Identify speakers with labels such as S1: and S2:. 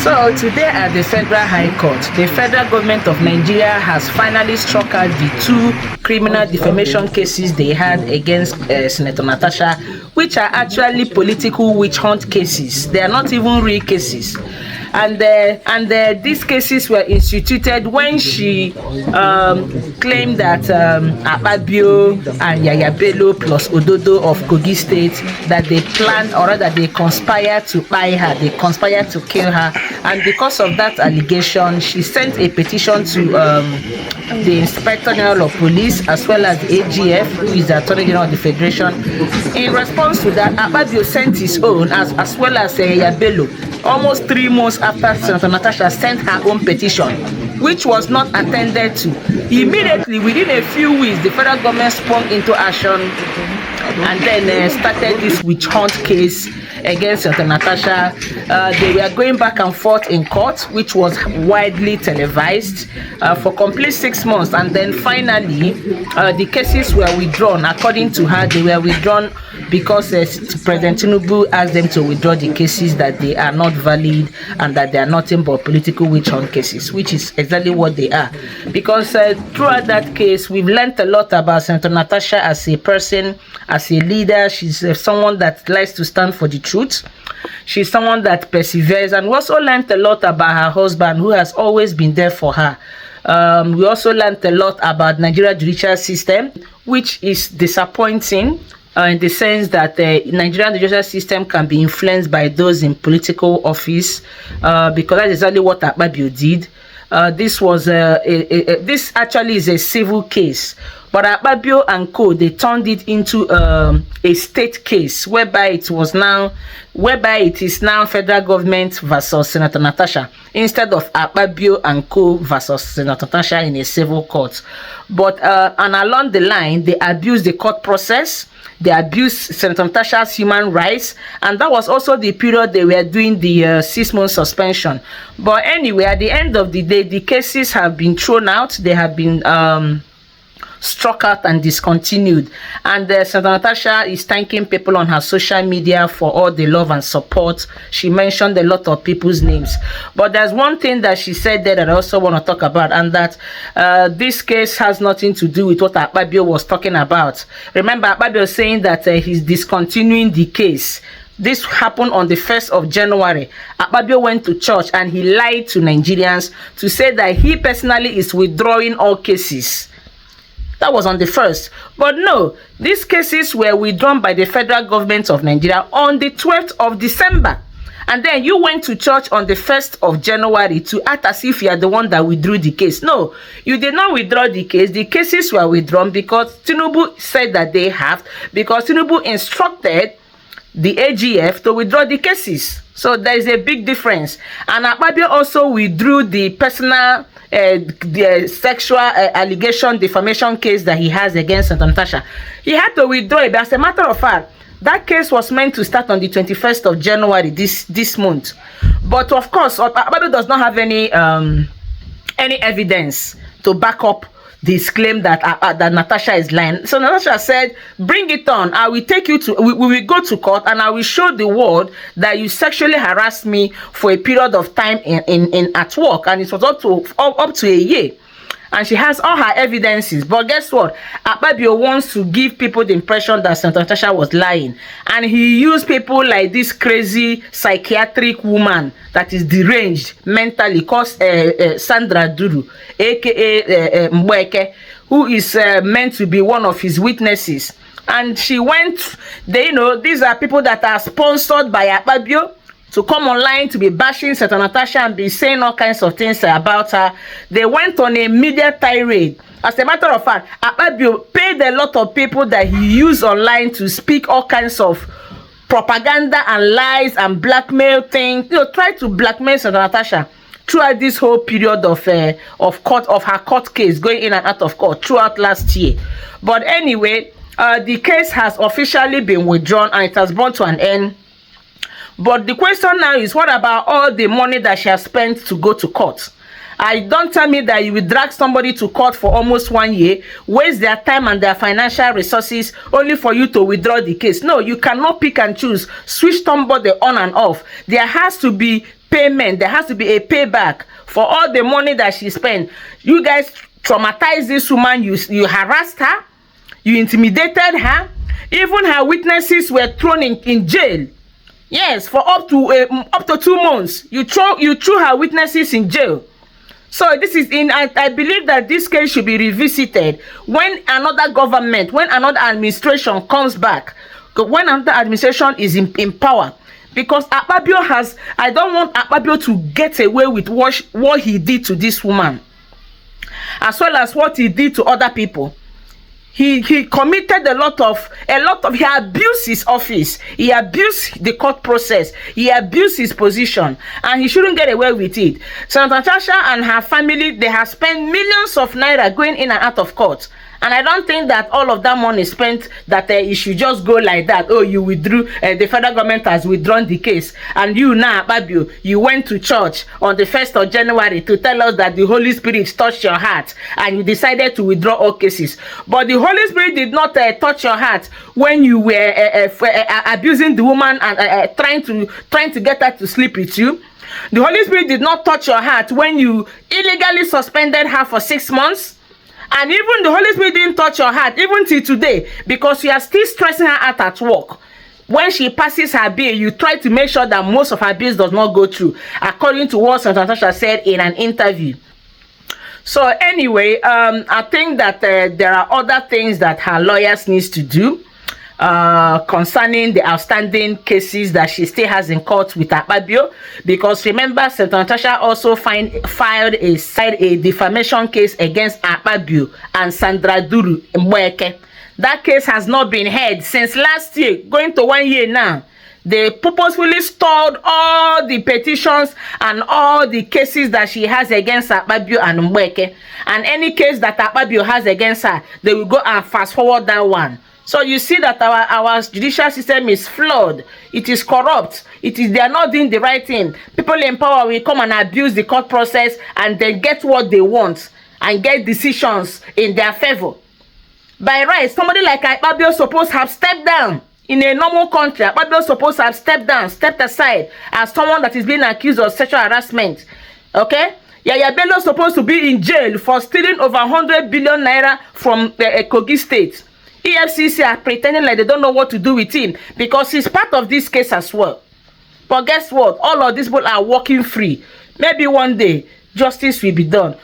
S1: So today at the Federal High Court, the federal government of Nigeria has finally struck out the two criminal defamation cases they had against Senator Natasha, which are actually political witch hunt cases. They are not even real cases. And these cases were instituted when she claimed that Akpabio and Yaya Bello plus Ododo of Kogi State, that they planned, or rather they conspired to buy her, they conspired to kill her. And because of that allegation, she sent a petition to the Inspector General of Police as well as the AGF, who is the Attorney General of the Federation. In response to that, Akpabio sent his own as well as Yaya Bello, almost 3 months after Senator Natasha sent her own petition, which was not attended to. Immediately, within a few weeks, the federal government sprung into action and then started this witch hunt case against Senator Natasha. They were going back and forth in court, which was widely televised for complete 6 months, and then finally the cases were withdrawn. According to her, they were withdrawn because President Tinubu asked them to withdraw the cases, that they are not valid and that they are nothing but political witch hunt cases, which is exactly what they are. Because throughout that case, we've learned a lot about Senator Natasha as a person, as a leader. She's someone that likes to stand for the truth. She's someone that perseveres, and we also learned a lot about her husband, who has always been there for her. We also learned a lot about Nigeria judicial system, which is disappointing in the sense that the Nigerian judicial system can be influenced by those in political office, because that's exactly what Akpabio did. This actually is a civil case, but Akpabio and co, they turned it into a state case, whereby it is now federal government versus Senator Natasha, instead of Akpabio and co versus Senator Natasha in a civil court. But and along the line, they abused the court process. They abused Senator Natasha's human rights, and that was also the period they were doing the 6-month suspension. But anyway, at the end of the day, the cases have been thrown out. They have been struck out and discontinued, and Senator Natasha is thanking people on her social media for all the love and support. She mentioned a lot of people's names, but there's one thing that she said there that I also want to talk about, and that this case has nothing to do with what Akpabio was talking about. Remember, Akpabio saying that he's discontinuing the case. This happened on the 1st of January. Akpabio went to church and he lied to Nigerians to say that he personally is withdrawing all cases. That was on the 1st. But no, these cases were withdrawn by the federal government of Nigeria on the 12th of December. And then you went to church on the 1st of January to act as if you are the one that withdrew the case. No, you did not withdraw the case. The cases were withdrawn because Tinubu said that they have, because Tinubu instructed the AGF to withdraw the cases. So there is a big difference. And Akpabio also withdrew the personal the sexual allegation defamation case that he has against Senator Natasha. He had to withdraw it. But as a matter of fact, that case was meant to start on the 21st of January this month. But of course, Akpabio does not have any evidence to back up this claim that that Natasha is lying. So Natasha said, bring it on. I will take you to, we will go to court and I will show the world that you sexually harassed me for a period of time in at work, and it was up to a year. And she has all her evidences. But guess what? Akpabio wants to give people the impression that Senator Natasha was lying. And he used people like this crazy psychiatric woman that is deranged mentally, called Sandra Duru, a.k.a. Mbweke, who is meant to be one of his witnesses. And she went, these are people that are sponsored by Akpabio to come online to be bashing Senator Natasha and be saying all kinds of things about her. They went on a media tirade. As a matter of fact, Akpabio paid a lot of people that he used online to speak all kinds of propaganda and lies and blackmail things. Try to blackmail Senator Natasha throughout this whole period of her court case, going in and out of court throughout last year. But anyway, the case has officially been withdrawn and it has brought to an end. But the question now is, what about all the money that she has spent to go to court? Don't tell me that you will drag somebody to court for almost 1 year, waste their time and their financial resources only for you to withdraw the case. No, you cannot pick and choose, switch somebody on and off. There has to be payment. There has to be a payback for all the money that she spent. You guys traumatized this woman. You harassed her. You intimidated her. Even her witnesses were thrown in jail. Yes, for up to 2 months. You threw her witnesses in jail. So this is I believe that this case should be revisited when another government, when another administration comes back, when another administration is in power. Because Akpabio I don't want Akpabio to get away with what he did to this woman, as well as what he did to other people. He committed a lot of he abused his office, he abused the court process, he abused his position, and he shouldn't get away with it. So Natasha and her family, they have spent millions of naira going in and out of court. And I don't think that all of that money spent, that it should just go like that. Oh, you withdrew, the federal government has withdrawn the case. And you now, Babio, you went to church on the 1st of January to tell us that the Holy Spirit touched your heart and you decided to withdraw all cases. But the Holy Spirit did not touch your heart when you were abusing the woman and trying to get her to sleep with you. The Holy Spirit did not touch your heart when you illegally suspended her for 6 months. And even the Holy Spirit didn't touch your heart, even till today, because you are still stressing her out at work. When she passes her bill, you try to make sure that most of her bills does not go through, according to what Natasha said in an interview. So anyway, I think that there are other things that her lawyers needs to do concerning the outstanding cases that she still has in court with Akpabio. Because remember, Natasha also filed a defamation case against Akpabio and Sandra Duru Mbweke. That case has not been heard since last year, going to 1 year now. They purposefully stalled all the petitions and all the cases that she has against Akpabio and Mbweke. And any case that Akpabio has against her, they will go and fast forward that one. So you see that our judicial system is flawed. It is corrupt. They are not doing the right thing. People in power will come and abuse the court process and then get what they want and get decisions in their favor. By right, somebody like Akpabio is supposed to have stepped down. In a normal country, Akpabio is supposed to have stepped aside as someone that is being accused of sexual harassment. Okay? Yaya Bello is supposed to be in jail for stealing over 100 billion naira from the Kogi state. EFCC are pretending like they don't know what to do with him because he's part of this case as well. But guess what? All of these people are walking free. Maybe one day justice will be done.